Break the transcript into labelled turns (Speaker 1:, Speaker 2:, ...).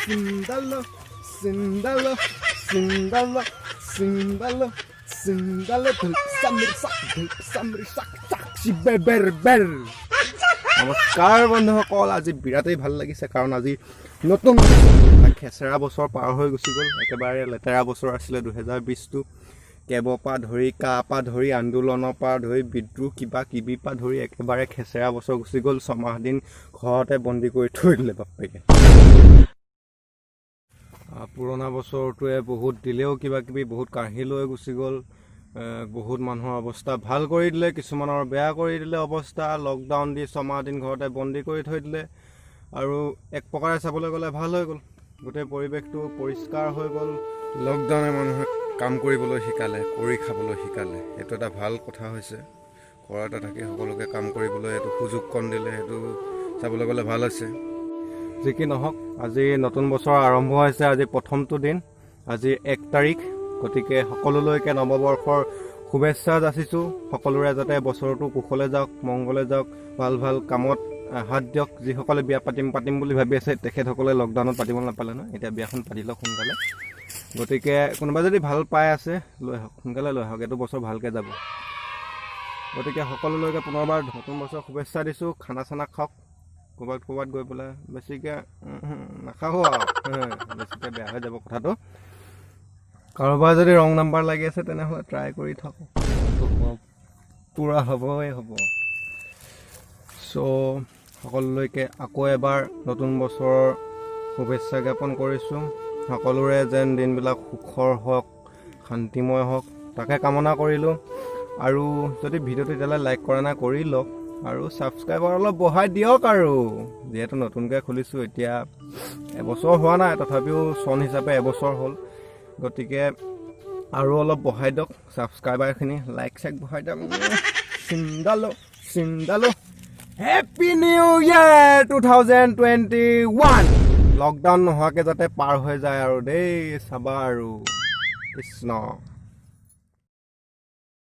Speaker 1: Sindalo, sindalo, sindalo, sindalo, sindalo, ber. নমস্কাৰ বন্ধুসকল, আজি বিৰাটেই ভাল লাগিছে কাৰণ আজি নতুন খেচেৰা বছৰ পাৰ হৈ গুচি গ'ল। একেবাৰে লেতেৰা বছৰ আছিলে 2020টো। কেবৰ পৰা ধৰি কা পৰা ধৰি আন্দোলনৰ পৰা ধৰি বিদ্ৰোহ কিবা কিবি পৰা ধৰি একেবাৰে খেচেৰা বছৰ গুচি গ'ল। 6 মাহ দিন ঘৰতে বন্দী কৰি থৈ দিলে বাপেকে। পুৰণা বছৰটোৱে বহুত দিলেও কিবা কিবি বহুত কাঢ়ি লৈ গুচি গ'ল। বহুত মানুহৰ অৱস্থা ভাল কৰি দিলে, কিছুমানৰ বেয়া কৰি দিলে অৱস্থা। লকডাউন দি 6 মাহ দিন ঘৰতে বন্দী কৰি থৈ দিলে। আৰু এক প্ৰকাৰে চাবলৈ গ'লে ভাল হৈ গ'ল, গোটেই পৰিৱেশটো পৰিষ্কাৰ হৈ গ'ল। লকডাউনে মানুহে কাম কৰিবলৈ শিকালে, কৰি খাবলৈ শিকালে, এইটো এটা ভাল কথা হৈছে। ঘৰতে থাকি সকলোকে কাম কৰিবলৈ এইটো সুযোগ কণ দিলে, সেইটো চাবলৈ গ'লে ভাল হৈছে। যি কি নহওক, আজি নতুন বছৰ আৰম্ভ হৈছে। আজি প্ৰথমটো দিন, আজি 1 তাৰিখ। গতিকে সকলোলৈকে নৱবৰ্ষৰ শুভেচ্ছা যাচিছোঁ। সকলোৰে যাতে বছৰটো কুশলে যাওক, মংগলে যাওক, ভাল ভাল কামত হাত দিয়ক। যিসকলে বিয়া পাতিম বুলি ভাবি আছে, তেখেতসকলে লকডাউনত পাতিব নাপালে নহয়, এতিয়া বিয়াখন পাতি লওক সোনকালে। গতিকে কোনোবা যদি ভাল পাই আছে, লৈ আহক, সোনকালে লৈ আহক, এইটো বছৰ ভালকৈ যাব। গতিকে সকলোলৈকে পুনৰবাৰ নতুন বছৰ শুভেচ্ছা দিছোঁ। খানা চানা খাওক, ক'ৰবাত গৈ পেলাই বেছিকৈ নাখাব আৰু, বেছিকৈ বেয়া হৈ যাব কথাটো। কাৰোবাৰ যদি ৰং নাম্বাৰ লাগি আছে তেনেহ'লে ট্ৰাই কৰি থাকক, পূৰা হ'বই হ'ব। চ' সকলোলৈকে আকৌ এবাৰ নতুন বছৰৰ শুভেচ্ছা জ্ঞাপন কৰিছোঁ। সকলোৰে যেন দিনবিলাক সুখৰ হওক, শান্তিময় হওক, তাকে কামনা কৰিলোঁ। আৰু যদি ভিডিঅ'টো এতিয়ালৈ লাইক কৰা নাই কৰি লওক, আৰু ছাবস্ক্ৰাইবাৰ অলপ বঢ়াই দিয়ক। আৰু যিহেতু নতুনকৈ খুলিছোঁ, এতিয়া এবছৰ হোৱা নাই, তথাপিও চন হিচাপে এবছৰ হ'ল। গতিকে আৰু অলপ বঢ়াই দিয়ক ছাবস্ক্ৰাইবাৰখিনি, লাইক চাইক বঢ়াই দিয়ক। চিন্দালো হেপী নিউ ইয়েৰ 2021। লকডাউন নোহোৱাকৈ যাতে পাৰ হৈ যায় আৰু দেই, চাবা আৰু কৃষ্ণ।